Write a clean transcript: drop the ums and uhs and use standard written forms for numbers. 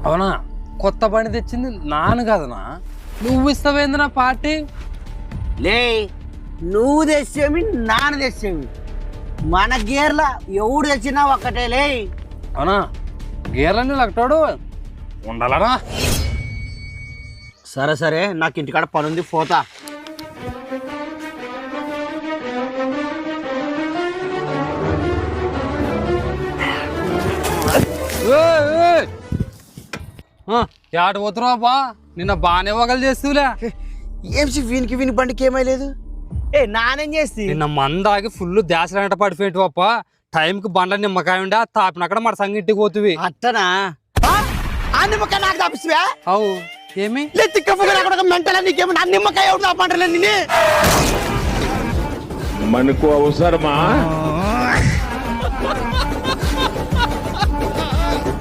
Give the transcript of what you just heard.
అవునా? కొత్త బండి తెచ్చింది నాన్న కదనా? నువ్వు ఇస్తావేంది పార్టీ? లే, నువ్వు తెచ్చేమి నాన్న తెచ్చేమి మన గేర్ల ఎవడు తెచ్చినా ఒక్కటే లే. అవునా? గేర్లన్నీ లక్కటాడు ఉండాలనా? సరే సరే, నాకు ఇంటికాడ పనుంది, పోతా. ఏట పోతున్నావా? నిన్న బాగానే వగలు చేస్తూలే. ఏం వీనికి వీని బండికి ఏమైలేదు. నానేం చేస్తే నిన్న మందాగి ఫుల్ దాసలంట పడిపోయింటి పప్ప. టైంకి బండ్ల నిమ్మకాయ ఉండే తాపినక్కడ మన సంగింటికి పోతువి. అట్టనా? ఆ నిమ్మకాయ నాకు తప్పిస్తువా? అవు ఏమి మెంటల్ నీకేమో నా నిమ్మకాయ ఎవరు తాపంటలే నిన్ను. మనకు అవసరమా?